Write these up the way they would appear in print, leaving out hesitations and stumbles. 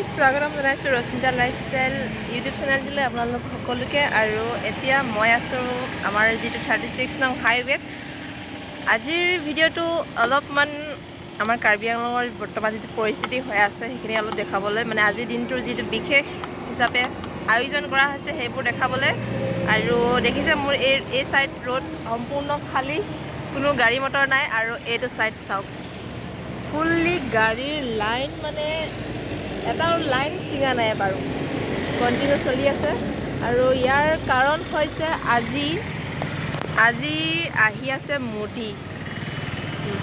Guys স্বাগতম জনাইছোঁ Rashmita lifestyle YouTube চেনেলটোলৈ আপোনালোক সকলোকে। আৰু এতিয়া মই আছোঁ আমাৰ যিটো 36 নং হাইৱেত। আজিৰ ভিডিঅ'টো অলপমান আমাৰ কাৰ্বি আংলঙৰ বৰ্তমান যিটো পৰিস্থিতি হৈ আছে সেইখিনি অলপ দেখাবলৈ, মানে আজিৰ দিনটোৰ যিটো বিশেষ হিচাপে আয়োজন কৰা হৈছে সেইবোৰ দেখাবলৈ। আৰু দেখিছে মোৰ এই ছাইড ৰোড সম্পূৰ্ণ খালী, কোনো গাড়ী মটৰ নাই। আৰু এইটো ছাইড চাওক, ফুল্লি গাড়ীৰ লাইন, মানে এটাও লাইন ছিঙা নাই বাৰু, কণ্টিনিউ চলি আছে। আৰু ইয়াৰ কাৰণ হৈছে আজি আহি আছে মোদী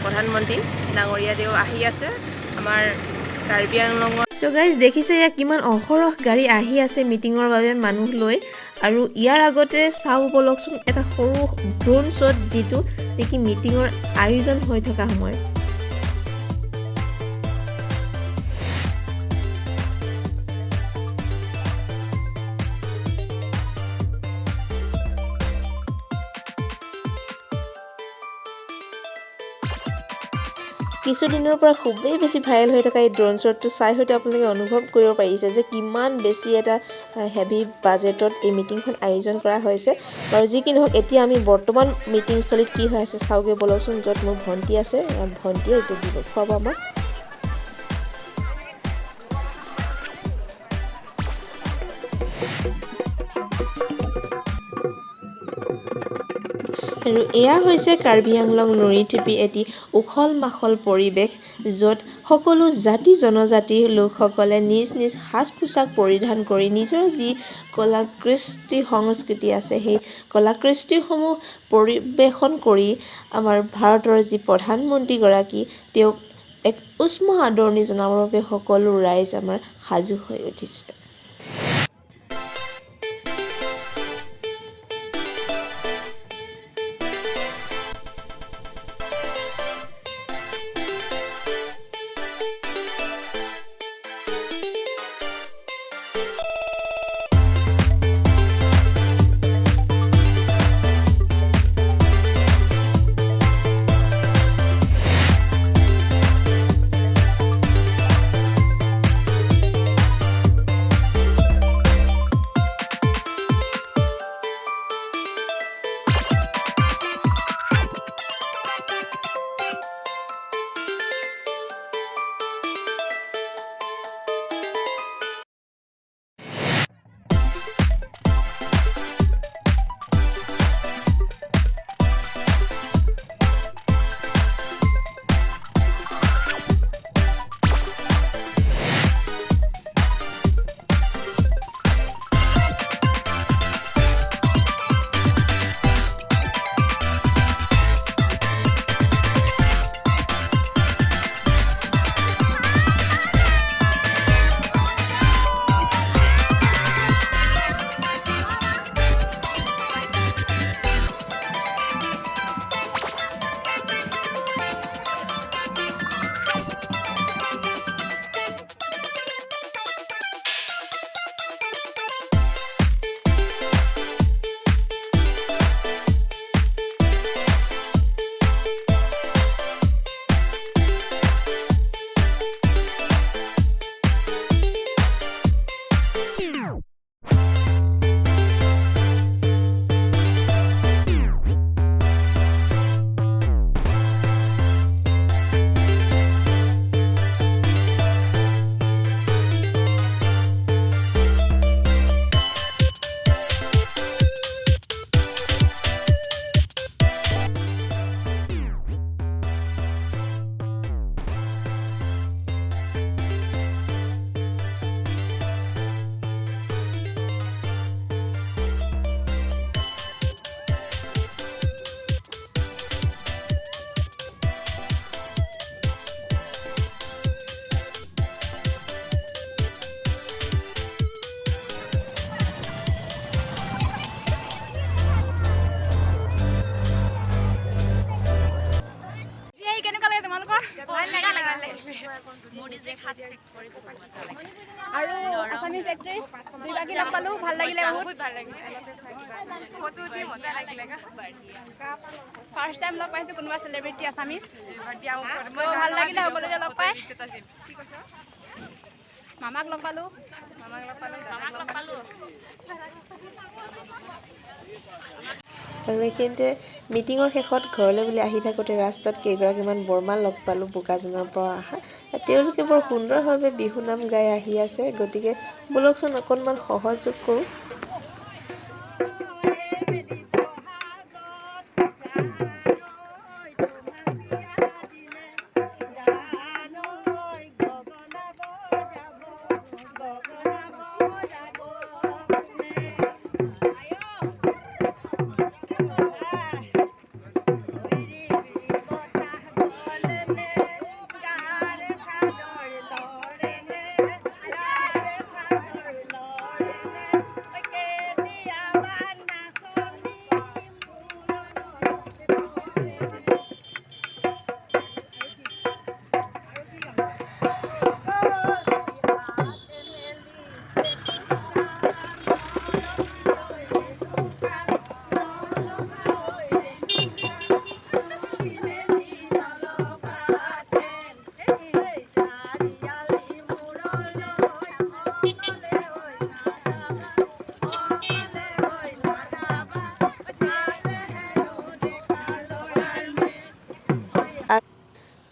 প্ৰধানমন্ত্ৰী ডাঙৰীয়া দেও আহি আছে আমাৰ কাৰ্বি আংলঙৰ। তো গাইজ দেখিছে ইয়াত কিমান অহৰহ গাড়ী আহি আছে মিটিঙৰ বাবে মানুহ লৈ। আৰু ইয়াৰ আগতে চাওঁ বলকচোন এটা সৰু ড্ৰোন শ্বট, যিটো নেকি মিটিঙৰ আয়োজন হৈ থকা সময়ত। কিছুদিনৰ পৰা খুবেই বেছি ভাইৰেল হৈ থকা এই ড্ৰোন শ্বটটো চাই হয়তো আপোনালোকে অনুভৱ কৰিব পাৰিছে যে কিমান বেছি এটা হেভি বাজেটত এই মিটিংখন আয়োজন কৰা হৈছে। বাৰু যি কি নহওক, এতিয়া আমি বৰ্তমান মিটিংস্থলীত কি হৈ আছে চাওঁগৈ বলকচোন। য'ত মোৰ ভণ্টি আছে, ভণ্টিয়ে এতিয়া দিব খুৱাব আমাক। আৰু এয়া হৈছে কাৰ্বি আংলং নৃত্যপী এটি উখল মাখল পৰিৱেশ, য'ত সকলো জাতি জনজাতিৰ লোকসকলে নিজ নিজ সাজ পোছাক পৰিধান কৰি নিজৰ যি কলা কৃষ্টি সংস্কৃতি আছে সেই কলা কৃষ্টিসমূহ পৰিৱেশন কৰি আমাৰ ভাৰতৰ যি প্ৰধানমন্ত্ৰীগৰাকী তেওঁক এক উষ্ম আদৰণি জনাবৰ বাবে সকলো ৰাইজ আমাৰ সাজু হৈ উঠিছে। আৰু আছামিজ এক্ট্ৰেছ দুইগৰাকী লগ পালোঁ, ভাল লাগিলে বহুত। ফাৰ্ষ্ট টাইম লগ পাইছোঁ কোনোবা চেলিব্ৰিটি আছামিজ, ভাল লাগিলে সকলোকে লগ পাই। মামাক লগ পালোঁ। মামাক লগ পালোঁ, দাদাক লগ পালোঁ। আৰু এইখিনিতে মিটিঙৰ শেষত ঘৰলৈ বুলি আহি থাকোঁতে ৰাস্তাত কেইগৰাকীমান বৰমা লগ পালোঁ বোকাজনৰ পৰা অহা। তেওঁলোকে বৰ সুন্দৰভাৱে বিহু নাম গাই আহি আছে, গতিকে ব'লকচোন অকণমান সহযোগ কৰোঁ।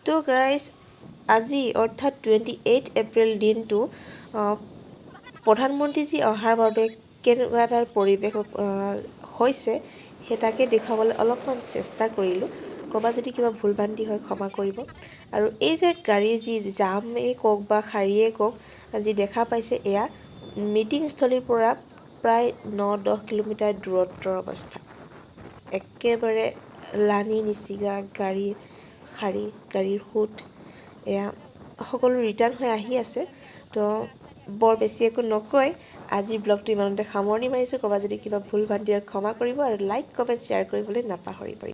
তো গাইজ, আজি অৰ্থাৎ 28 এপ্ৰিল দিনটো প্ৰধানমন্ত্ৰীজী অহাৰ বাবে কেনেকুৱা এটা পৰিৱেশ হৈছে সেই তাকে দেখুৱাবলৈ অলপমান চেষ্টা কৰিলোঁ। ক'ৰবাত যদি কিবা ভুল ভ্ৰান্তি হয় ক্ষমা কৰিব। আৰু এই যে গাড়ীৰ যি জামেই কওক বা শাৰীয়ে কওক, যি দেখা পাইছে এয়া মিটিংস্থলীৰ পৰা প্ৰায় 9-10 কিলোমিটাৰ দূৰত্বৰ অৱস্থা। একেবাৰে লানি নিচিগা গাড়ীৰ শাৰী, গাড়ীৰ সোঁত, এয়া সকলো ৰিটাৰ্ণ হৈ আহি আছে। তো বৰ বেছি একো নকৈ আজিৰ ব্লগটো ইমানতে সামৰণি মাৰিছোঁ। ক'ৰবাত যদি কিবা ভুল ভ্ৰান্তি হয় ক্ষমা কৰিব আৰু লাইক, কমেণ্ট, শ্বেয়াৰ কৰিবলৈ নাপাহৰিব।